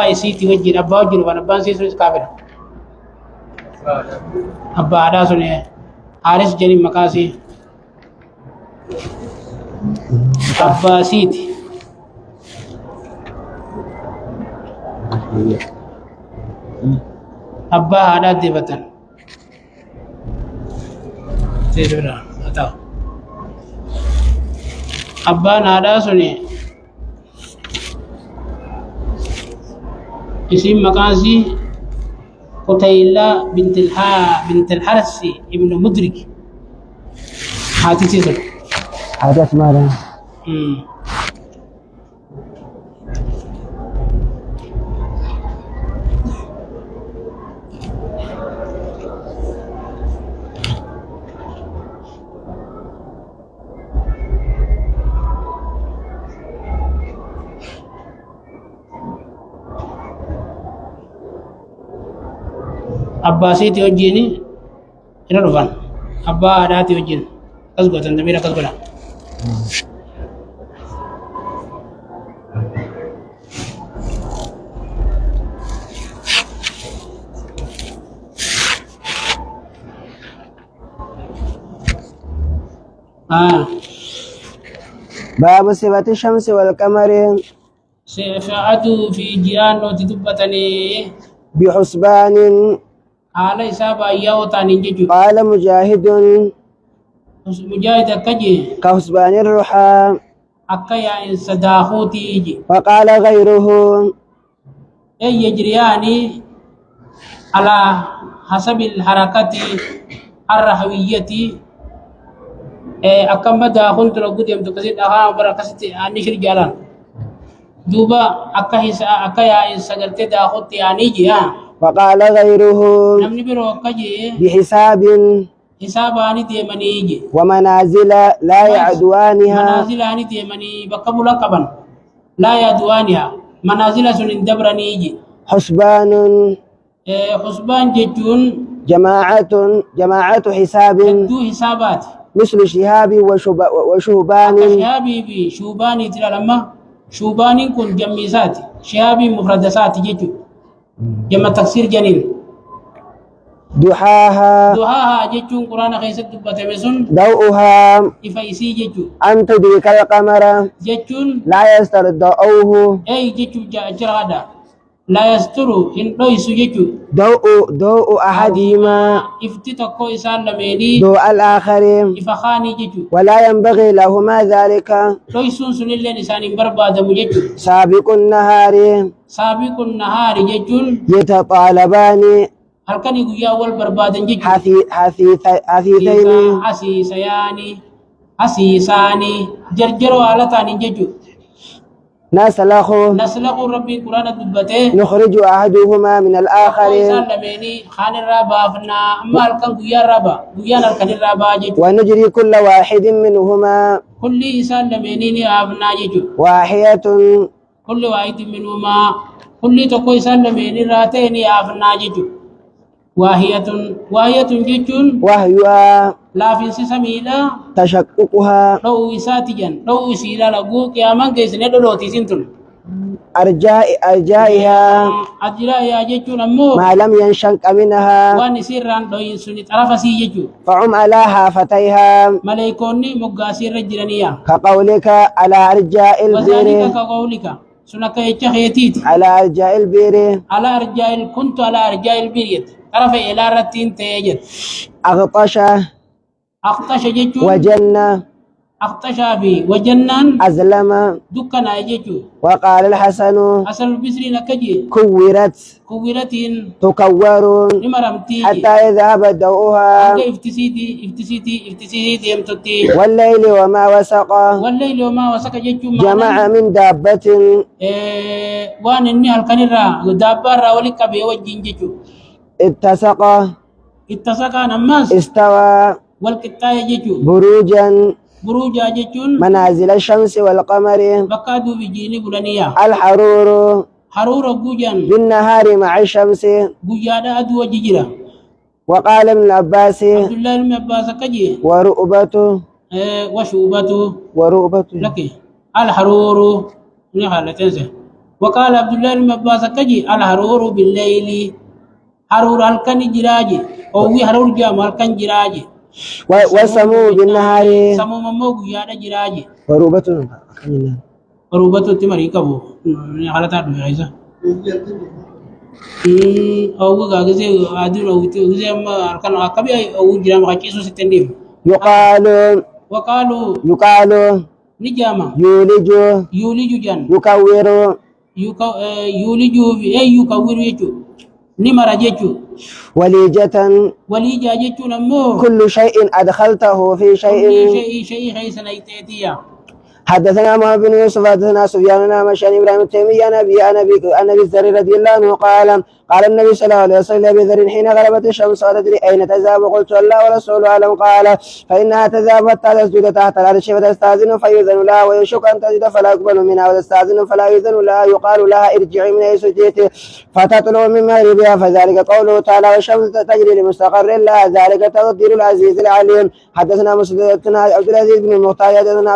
isiiti wajjin abbaa wajjin waan abbaan siisunis kaafira abbaadhaa sun haaris jedhin maqaasii abbaasiiti abbaa haadhaa deebatan abbaan haadhaa sun اسم مقاسي قتيلة بنت الحرس ابن مدرك هاتي تيزر حاجات مالها abbasiiti wajjini ira dhufan abbaa haadhaati wajjin kas gootan damiira kas godhan باب صفة الشمس والقمر سيفعتوا في جيران وتدبتني بحسبان على حساب أياه تاني قال مجاهد مجاهد كجي كحسبان الرحى أكيا إن صداخوتي يجي وقال غيره أي يجرياني على حسب الحركة الرحوية أكم بدا كنت لقد يوم تكسيد أها بركستي أنشر جالان دوبا أكيا إن سجلت داخوتي أنيجي وقال غيره بحساب حساباني تيمنيجي ومنازل لا يعدوانها منازلاني تيمني بقبل قبن لا يعدوانها منازل سن دبرنيجي حسبان حسبان جتون جماعة حساب دو حسابات مثل شهاب وشهبان شهابي بشوباني ترى لما شوباني كن جميسات شهابي مفردسات جتو جمع تكسير جنين ضحاها جتون قرآن خيسة دبتمسون ضوءها إفايسي جتو أن تدرك القمر جتون لا يستر ضوءه أي جتو جرادا لا يستر إن رويس جتو ضوء أحدهما افتتقو إسان لميني ضوء الآخر إفخاني جتو ولا ينبغي لهما ذلك رويسون سنلين إسان برباد مجتو سابق النهار جتون يتطالبان هل كان يقول أول برباد جتو حسيساني جرجروا على تاني جتو نسلخ ربي قرآن دبته نخرج أحدهما من الآخر خان الرابا فنا أما الكن قيا الرابا قيا الكن الرابا جتو ونجري كل واحد منهما كل إنسان لمنيني أبنا جتو واحية كل واحد منهما كل تكو إنسان لمني راتيني أبنا جتو واهية جتون وهي لا في سميلا تشققها لو إساتجن لو إسيلا لغوك يا من كيس ندلوتي سنتون أرجائها جتون أمو ما لم ينشق منها وان سيران لو ينسوني طرف جتو فعم على حافتيها ملايكوني مقاسير رجلانيا كقولك على أرجاء البير وذلك كقولك سنك يتخيتيت على أرجاء البير كنت على أرجاء البير طرف إلى رتين تيجت أخطش جتون وجنة أخطش في وجنان أزلم دكنا جتو وقال الحسن البصري نكجي كورت تكور نمرمتي حتى يذهب ضوءها افتسيتي يمتتي والليل وما وسق جتو جمع من دابة وان إني الكنرة دابة ولك بيوجين جتو اتسق نماس استوى والقطاية جتو بروجا جتون منازل الشمس والقمر بكادو بجيني بلانيا حرور بوجان بالنهار مع الشمس بوجادا أدو وجيجرا وقال ابن عباس عبد الله بن عباس كجي ورؤبته وشوبته ورؤبته لك الحرور نحن تنسى وقال عبد الله بن عباس كجي الهرور بالليل هرور هلكن جراجي أو هرور جام هلكن جراجي والسموم بالنهار سمو مموج يا جراجي وروبة روبة تمري كبو على تعرف يا عيسى أو غازي عادل أو غازي ما كان أكبر أو جرام غاكيسو ستنديم يقال نجامة يولج جان يكور يولج أي يكور يجو نمر يجو وليجة يجو نمو كل شيء أدخلته في شيء شيء خيس نيتيتيا حدثنا محمد بن يوسف حدثنا سفيان بن مشان ابراهيم التيمي عن ابي الذر رضي الله عنه قال النبي صلى الله عليه وسلم لابي ذر حين غربت الشمس وتدري اين تذهب قلت الله ورسوله اعلم قال فانها تذهب حتى تسجد تحت العرش فتستاذن فيؤذن لها ويشك ان تسجد فلا يقبل منها وتستاذن فلا يؤذن لها يقال لها ارجعي من حيث جئت فتطلع من مغربها فذلك قوله تعالى والشمس تجري لمستقر لها ذلك تقدير العزيز العليم. حدثنا مسلم عبد العزيز بن المختار حدثنا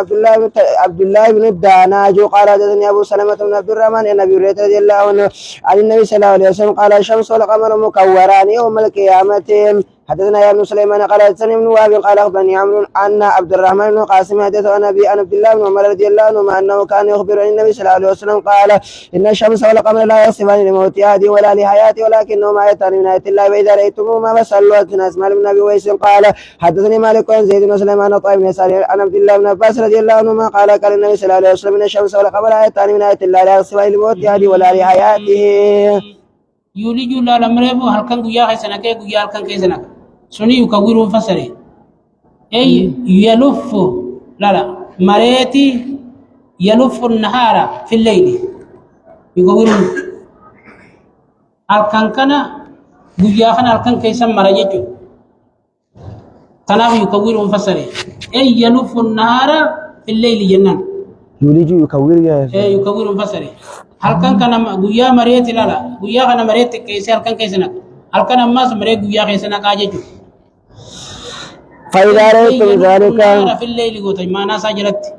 عبد الله بن الداناج قال حدثني ابو سلمة بن عبد الرحمن عن ابي هريرة رضي الله عنه عن النبي صلى الله عليه وسلم قال الشمس والقمر مكوران يوم القيامة. حدثنا يا ابن سليمان قال حدثني ابن وهب قال اخبرني عمرو ان عبد الرحمن بن قاسم حدث عن ابي عبد الله بن عمر رضي الله عنهما انه كان يخبر عن النبي صلى الله عليه وسلم قال ان الشمس والقمر لا يصفان لموت احد ولا لحياته ولكنهما ايتان من ايات الله واذا رايتموهما فصلوا. حدثنا اسماعيل بن ابي ويس قال حدثني مالك عن زيد بن سليمان عن طيب بن يسار عن عبد الله بن عباس رضي الله عنهما قال النبي صلى الله عليه وسلم ان الشمس والقمر ايتان من ايات الله لا يصفان لموت احد ولا لحياته. يولج لا لمريبو هلكن غيا خيسنا كي غيا هلكن كيسنا سني يكويرون فسري أي يلف لا مريتي يلف النهار في الليل يكويرون الكنكنا غيا خنا الكن كيسن مريجو تناو يكويرون فسري أي يلف النهار في الليل جنان يولج يكور أي يكويرون فسري الكن كنا غيا مريتي لا غيا خنا مريتي كيسن الكن كيسنا الكن أماس مريت غيا كيسنا كاجيجو فإذا رأيتم ذلك في الليل قلت ما ناس أجرت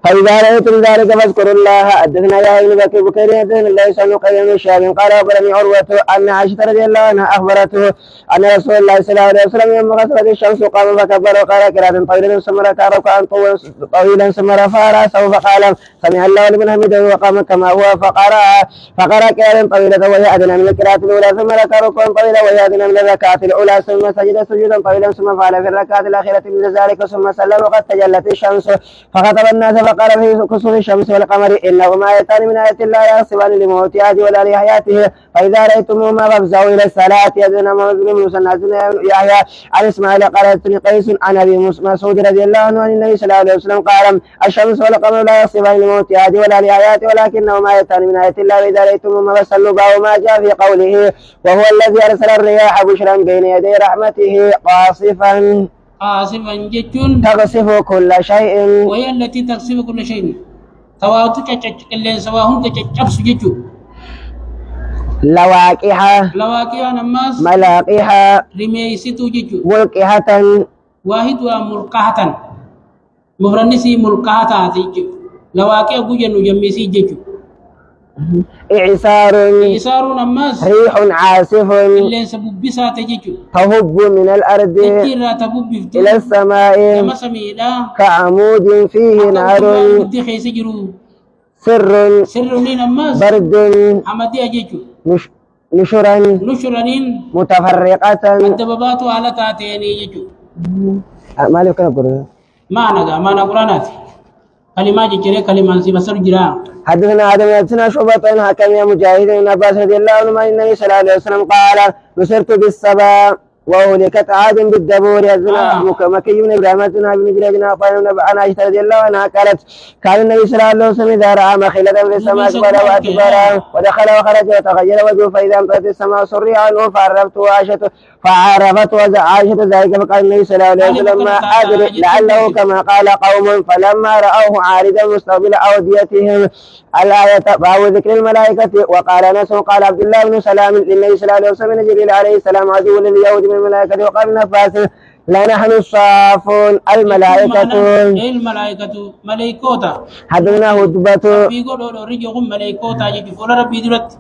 فإذا رأيتم ذلك فاذكروا الله. حدثنا يا ابن بكير حدثنا الله سنة قيم الشاب قال أخبرني عروة أن عائشة رضي الله عنها أخبرته أن رسول الله صلى الله عليه وسلم يوم غسلت الشمس قام فكبر وقال قراءة طويلا ثم ركع ركعا طويلا ثم رفع رأسه فقال سمع الله لمن حمده وقام كما هو فقرأ قراءة طويلة وهي أدنى من القراءة الأولى ثم ركع ركعا طويلا وهي أدنى من الركعة الأولى ثم سجد سجودا طويلا ثم فعل في الركعة الأخيرة مثل ذلك ثم سلم وقد تجلت الشمس فخطب الناس فقال في كسوف الشمس والقمر إنهما آيتان من آيات الله يصفان لموت أحد ولا لحياته فإذا رأيتموهما فافزعوا إلى الصلاة. يدنا محمد بن موسى يحيى عن إسماعيل قال حدثني قيس عن أبي مسعود رضي الله عنه عن النبي صلى الله عليه وسلم قال الشمس والقمر لا يصفان لموت أحد ولا لحياته ولكنهما آيتان من آيات الله وإذا رأيتموهما فصلوا باب ما جاء في قوله وهو الذي أرسل الرياح بشرا بين يدي رحمته قاصفا جتون تقصف كل شيء وهي التي تقصف كل شيء تواوتو اللي سواهم تشبس جتو لواقحة نماس ملاقحة رميستو جتو ملقحة واحد وملقحة مفرنسي ملقحة جتو لواقع بوجنو جميسي جتو إعصار نماس ريح عاصف اللي سبب بسات جتو تهب من الأرض إلى السماء كعمود فيه نار سر نماس برد حمدي جتو نشرا متفرقة الدبابات على تاتيني جتو ما لك نقول ما نقولانات كلمات جري كلمات سبسر جرا. حدثنا آدم حدثنا شعبة عن حكم يا مجاهد بن عباس رضي الله عنه عن النبي صلى الله عليه وسلم قال نصرت بالسبا وأهلكت عاد بالدبور. حدثنا مكي بن إبراهيم حدثنا بن جريج عن عائشة رضي الله عنها قالت كان النبي صلى الله عليه وسلم إذا رأى مخيلة في السماء أكبر وأكبر ودخل وخرج وتغير وجهه فإذا أمطرت السماء سري عنه فعرفته عائشة ذلك فقال النبي صلى الله عليه وسلم ما أدري لعله كما قال قوم فلما رأوه عارضا مستقبل أوديتهم الآية باب ذكر الملائكة. وقال أنس قال عبد الله بن سلام للنبي صلى الله عليه وسلم جبريل عليه السلام عدو لليهود من الملائكة. وقال نفاس لنحن الصافون الملائكة. الملائكة ملائكوتا حدثنا هدبة ربي قولوا رجعهم ملائكوتا جي فولا ربي درت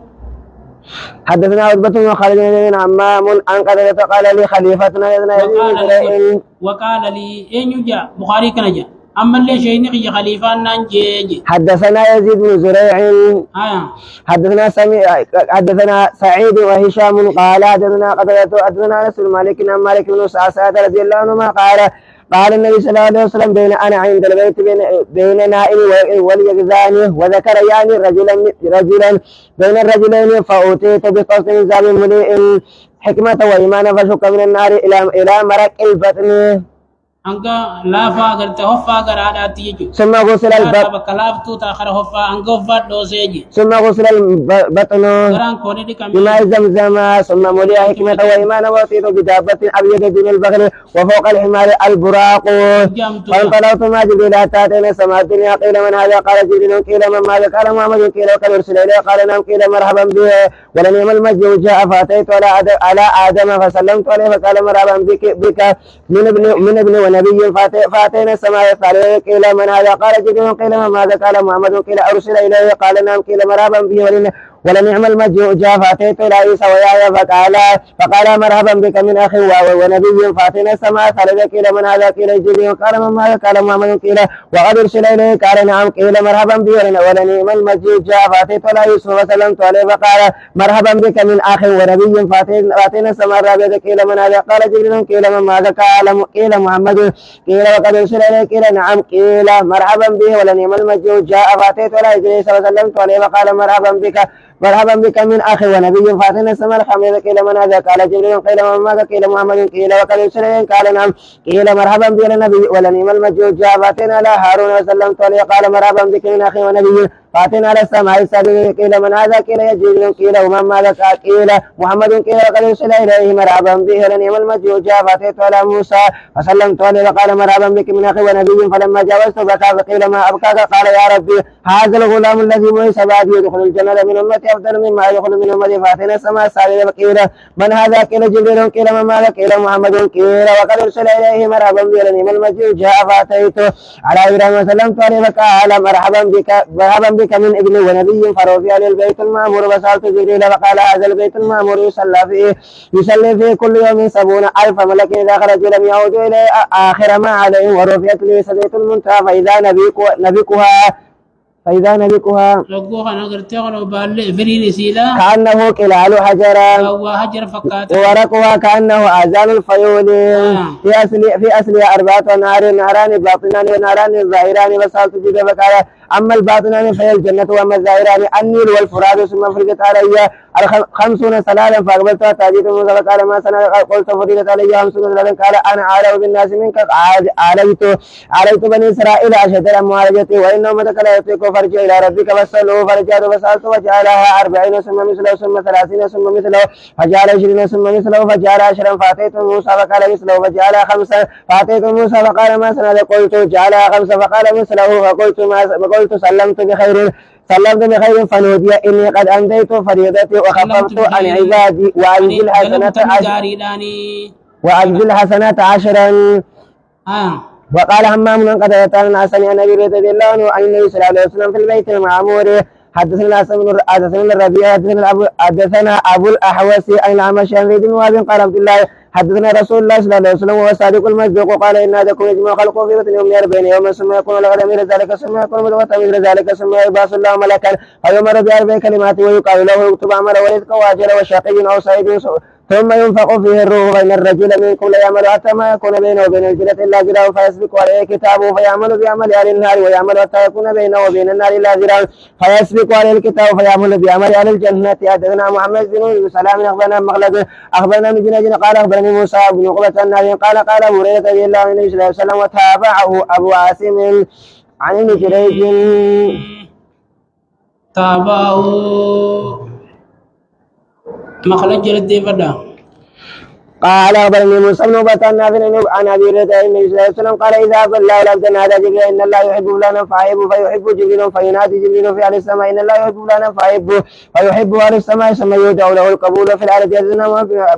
حدثنا هدبة بن خالد بن عمام عن قتادة قال لي خليفتنا يزيد بن زريع. وقال لي أين يجا بخاري كنجا أما اللي شيء نقي خليفة نانجي حدثنا يزيد بن زريع حدثنا سعيد وهشام قال حدثنا قتادة حدثنا انس بن مالك عن مالك بن سعد رضي الله عنهما قال النبي صلى الله عليه وسلم بين انا عند البيت بين نائم وليغزاني وذكر يعني رجلا بين الرجلين فأوتيت بقصد زاب مليء حكمة وإيمانا فشك من النار إلى مرق البطن. Angga lafa agartee hoffaa garaadhaatti jechuudha. ثم غسل البطن. Bakka laaftuu ta'a hoffaa hanga hoffaa dhoosee jechuudha. ثم غسل البطن Garaan koonii dhiqamee. بماء زمزم ثم ملئ حكمة وإيمانا وأوتيت بدابة أبيض دون البغل وفوق الحمار البراق. فانطلقت مع جبريل حتى أتينا السماء الدنيا قيل من هذا قال جبريل قيل من ماذا قال محمد قيل وقد أرسل إليه قال نعم قيل مرحبا به ولنعم المجد جاء فأتيت على آدم فسلمت عليه فقال مرحبا بك من ابن ونبي فأتينا السماء الثالثة قيل من هذا قال جبريل قيل من ماذا قال محمد قيل أرسل إليه قال نعم قيل مرحبا به ولنعم المجد جاء فأتيت إلى عيسى ويحيى فقال مرحبا بك من أخي ونبي فأتينا السماء الثالثة قيل من هذا قيل جبريل قال من ماذا قال محمد قيل وقد أرسل إليه قال نعم قيل مرحبا به ولنعم المجد جاء فأتيت إلى يوسف وسلمت عليه فقال مرحبا بك من أخي ونبي فأتينا السماء الرابعة قيل من هذا قال جبريل قيل من ماذا قيل محمد قيل وقد أرسل إليه قيل نعم قيل مرحبا به ولنعم المجد جاء فأتيت إلى إدريس وسلمت عليه فقال مرحبا بك من أخي ونبي فأتينا السماء الخامسة قيل من هذا قال جبريل قيل من ماذا قيل محمد قيل وقد أرسل إليه قال نعم قيل مرحبا به النبي ولنعم المجد جاء فأتينا على هارون وسلمت عليه قال مرحبا بك من أخي ونبي فأتينا على السماء السابقة قيل من هذا قيل جبريل قيل ومن ماذا قيل محمد قيل وقد أرسل إليه مرحبا به ولنعم المجد جاء فأتيت على موسى فسلمت عليه وقال مرحبا بك من أخي ونبي فلما جاوزت بكى فقيل ما أبكاك قال يا ربي هذا الغلام الذي بعث بعدي يدخل الجنة من أمتي أفضل مما يدخل من أمتي فأتينا السماء السابقة قيل من هذا قيل جبريل قيل من ماذا قيل محمد قيل وقد أرسل إليه مرحبا به ولنعم المجد جاء فأتيت على إبراهيم وسلمت عليه فقال مرحبا بك من ابن ونبي فرفع للبيت المأمور وسألت جبريل فقال هذا البيت المأمور يصلي فيه كل يوم 70,000 ملك إذا خرج لم يعود إليه آخر ما عليه ورفعت لي سدرة المنتهى فإذا نبكها لقوها نقرتي ولو بالي فريني سيلا كأنه قلال حجرا هو حجر فكات وورقها كأنه آذان الفيول في أصلها 4 ناران باطنان وناران ظاهران وسألت جبريل فقال أما الباطنان فهي الجنة وأما الظاهران النيل والفرات ثم فرجت علي 50 سلالا فأقبلت تاجيت موسى فقال ما سنة قلت فرجت علي 50 سلالا قال أنا أعلم بالناس منك عليت بني إسرائيل أشهد معالجتي وإن أمتك لا يطيق فرجع إلى ربك فاسأله فرجعت فسألت وجعلها 40 ثم مثله ثم 30 ثم مثله فجعل 20 ثم مثله فجعل 10 فأتيت موسى فقال مثله فجعل 5 فأتيت موسى فقال ما سنة قلت جعلها 5 فقال مثله فقلت سلمت بخير فنودي إني قد أنتهيت فريضتي وخففت عن عبادي وأجزي الحسنات 10 وقال همام من قد أتانا حسن عن أبي رضي الله عنه عن النبي صلى الله عليه وسلم في البيت المعمور حدثنا الربيع حدثنا أبو الأحوص عن الأعمش عن زيد بن وهب قال عبد الله حدثنا رسول الله صلى الله عليه وسلم وهو الصادق المصدوق قال إن أحدكم يجمع خلقه في بطن أمه 40 يوما ثم يكون لغدا مثل ذلك ثم يكون مضغة مثل ذلك ثم يبعث الله ملكا فيؤمر ب4 كلمات ويقال له اكتب عمله ورزق وأجل وشقي أو سعيد ثم ينفق فيه الروح بين الرجل منكم ليعمل حتى ما يكون بينه وبين الجنة إلا ذراع فيسبق عليه كتابه فيعمل بعمل أهل النار ويعمل حتى يكون بينه وبين النار إلا ذراع فيسبق عليه الكتاب فيعمل بعمل أهل الجنة. حدثنا محمد بن سلام أخبرنا مخلد أخبرنا من جناج قال أخبرني موسى بن عقبة النبي قال أبو هريرة رضي الله عنه النبي صلى الله عليه وسلم وتابعه أبو عاصم عن ابن جريج تابعه مخلد جلد فدا قال أخبرني موسى بن عقبة عن أبي هريرة أن النبي صلى الله عليه وسلم قال إذا قال الله العبد نادى جبريل إن الله يحب فلانا فأحبه فيحب جبريل فينادي جبريل في أهل السماء إن الله يحب فلانا فأحبه فيحب أهل السماء ثم يدعو له القبول في الأرض. حدثنا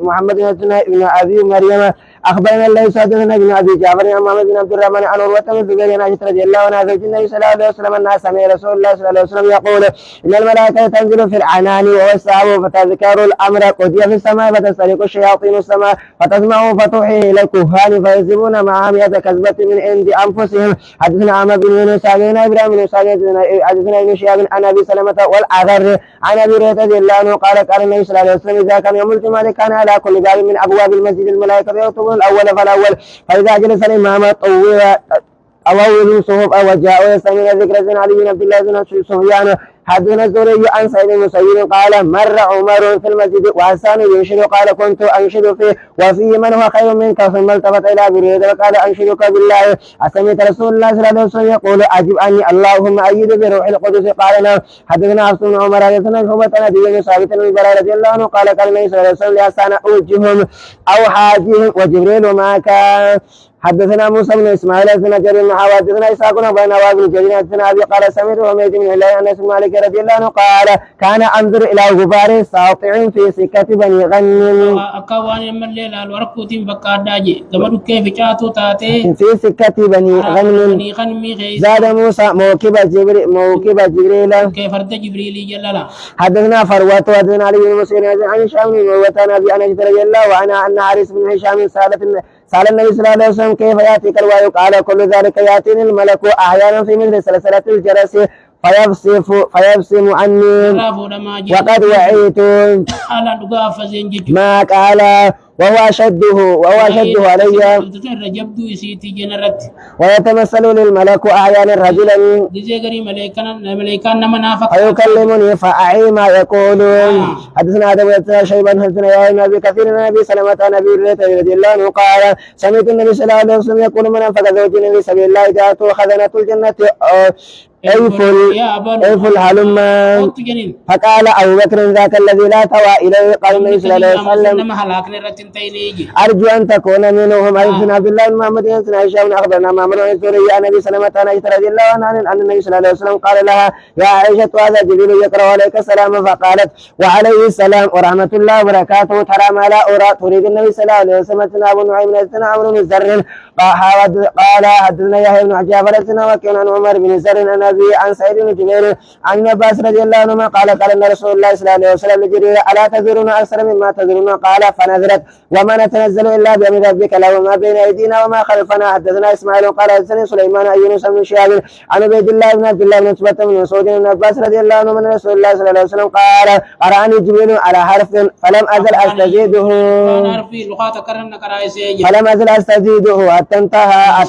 محمد بن أبي مريم أخبرنا الليث حدثنا ابن أبي جعفر عن محمد بن عبد الرحمن عن عروة بن الزبير عن عائشة رضي الله عنها زوج النبي صلى الله عليه وسلم أنها سمع رسول الله صلى الله عليه وسلم يقول إن الملائكة تنزل في العنان وهو السحاب فتذكر الأمر قضي في السماء فتسترق الشياطين السماء فتسمع فتوحي إلى الكهان فيكذبون معها مئة كذبة من عند أنفسهم. حدثنا عمرو بن يونس حدثنا إبراهيم بن سعد حدثنا ابن شهاب عن أبي سلمة والأغر عن أبي هريرة رضي الله عنه قال النبي صلى الله عليه وسلم إذا كان يوم الجمعة كان على كل باب من أبواب المسجد الملائكة يكتبون الأول فالأول فإذا جلس الإمام طوّل أول صحف وجاءوا يستمعون ذكر بن علي بن عبد الله بن سفيان. حدثنا الزهري عن سعيد بن مسيب قال مر عمر في المسجد وحسان ينشد قال كنت أنشد فيه وفيه من هو خير منك ثم التفت إلى أبي هريرة وقال أنشدك بالله أسمعت رسول الله صلى الله عليه وسلم يقول أجب أني اللهم أيد بروح القدس قال نعم. حدثنا حفص بن عمر حدثنا شعبة نبي بن ثابت بن البراء رضي الله عنه قال النبي صلى الله عليه وسلم لحسان أوجهم أو حاجهم وجبريل معك. حدثنا موسى بن اسماعيل حدثنا جرير بن حواد حدثنا اسحاق بن نواب بن جرير حدثنا ابي قال سمعت حميد بن هلال انس بن مالك رضي الله عنه قال كان انظر الى غبار ساطع في سكه بني غنم اكوان من الليل الورقوتين فقاداجي كما كيف جاتو تاتي في سكه بني غنم زاد موسى موكب جبريل كيف فرد جبريل جللا. حدثنا فروه حدثنا علي بن مسير عن هشام بن عروه ابي انس رضي الله عنه ان حارث بن هشام سأل النبي صلى الله عليه وسلم كيف يأتيك الوحي قال كل ذلك يأتيني الملك أحيانا في مثل سلسلة الجرس فيبصم عني وقد وعيت ما قال وهو أشده علي ويتمثل للملك أحيانا رجلا فيكلمني فأعي ما يقول. حدثنا آدم بن شيبان حدثنا يا ابن أبي كثير عن أبي سلمة عن أبي هريرة رضي الله عنه قال سمعت النبي صلى الله عليه وسلم يقول من أنفق زوجين في سبيل الله جاءته خزنة الجنة أيفل هلما فقال أبو بكر ذاك الذي لا توى إليه قال النبي صلى الله عليه وسلم أرجو أن تكون منهم. حدثنا عبد الله بن محمد بن هشام أخبرنا معمر بن الزهري عن أبي سلمة عن عائشة رضي الله عنها أن النبي صلى الله عليه وسلم قال لها يا عائشة هذا جبريل يقرأ عليك السلام فقالت وعليه السلام ورحمة الله وبركاته ترى ما لا أرى تريد النبي صلى الله عليه وسلم أبو نعيم حدثنا عمرو بن زر قال حدثنا يحيى بن جعفر حدثنا وكيع عن عمر بن زر عن سعيد بن جبير عن عباس رضي الله عنهما قال ان رسول الله صلى الله عليه وسلم لجبريل الا تذرون اكثر مما تذرون قال فنذرت وما نتنزل الا بامر ربك له ما بين ايدينا وما خلفنا. حدثنا اسماعيل قال حدثني سليمان عن يونس بن شهاب عن عبيد الله بن عبد الله بن عتبة بن مسعود بن عباس رضي الله عنه من رسول الله صلى الله عليه وسلم قال قرأني جبريل على حرف فلم ازل استزيده حتى انتهى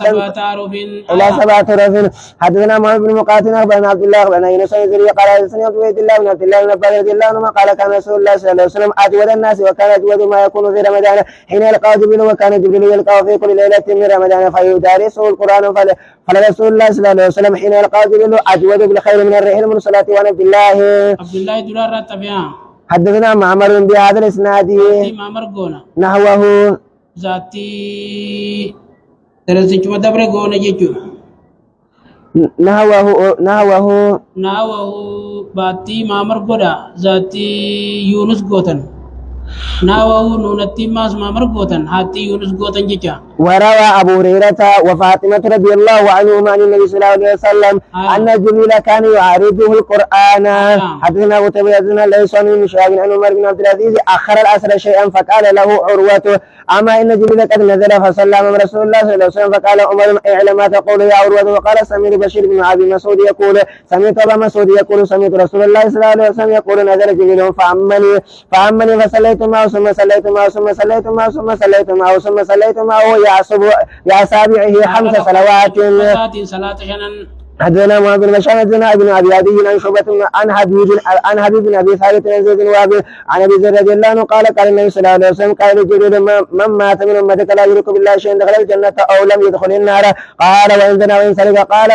الى 7 حروف. حدثنا محمد بن مقاتل اخبرنا عبد الله بن يونس الزهري قال حدثني عبيد الله بن عبد الله بن عباس رضي الله عنهما قال كان رسول الله صلى الله عليه وسلم اجود الناس وكان اجود ما يكون في رمضان حين يلقى جبريل وكان جبريل يلقاه في كل ليله من رمضان فيدارسه القران فلرسول الله صلى الله عليه وسلم حين يلقى جبريل اجود بالخير من الريح المرسلات وعن عبد الله دولار تبعا. حدثنا معمر بهذا الاسناد نحوه ذاتي درس مدبر غونه جيجو نحوه باتي مامر غودا ذاتي يونس غوتن نحوه نونتي ماس مامر غوتن هاتي يونس غوتن جيجا. وروى أبو هريرة وفاطمة رضي الله عنهما عن النبي صلى الله عليه وسلم أن جبريل كان يعارضه القرآن. حدثنا أبو تبي حدثنا ليس بن شهاب عن عمر بن عبد العزيز أخر الأسر شيئا فقال له عروة أما إن جبريل قد نزل فصلى من رسول الله صلى الله عليه وسلم فقال عمر اعلم ما تقول يا عروة. وقال سمعت بشير بن أبي مسعود يقول سمعت أبا مسعود يقول سمعت رسول الله صلى الله عليه وسلم يقول نزل جبريل فأمني فصليت معه ثم صليت معه ثم صليت معه ثم صليت معه ثم صليت معه يعصبه 5 صلوات. حدثنا محمد بن بشار حدثنا ابن ابي عدي عن شعبة عن حبيب بن ابي ثابت عن زيد بن وهب عن ابي ذر رضي الله عنه قال النبي صلى الله عليه وسلم قال جبريل من مات من امتك لا يشرك بالله شيئا دخل الجنة او لم يدخل النار قال وان زنى وان سرق قال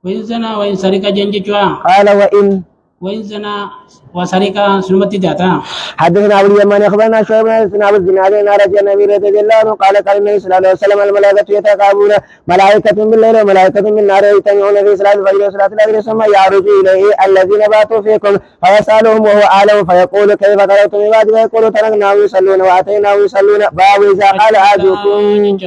وان زنى وان سرق جنجوا قال وان وإن زنا وسرق سلمت داتا. حدثنا ابو اليمان اخبرنا شعيب بن ابو الزناد ان رجل النبي رضي الله عنه قال قال النبي صلى الله عليه وسلم الملائكه يتقابلون ملائكه بالليل وملائكه بالنهار يجتمعون في صلاه الفجر وصلاه الفجر ثم يعرج اليه الذين باتوا فيكم فيسالهم وهو اعلم فيقول كيف تركتم عبادي فيقول تركناهم يصلون واتيناهم يصلون باب اذا قال احدكم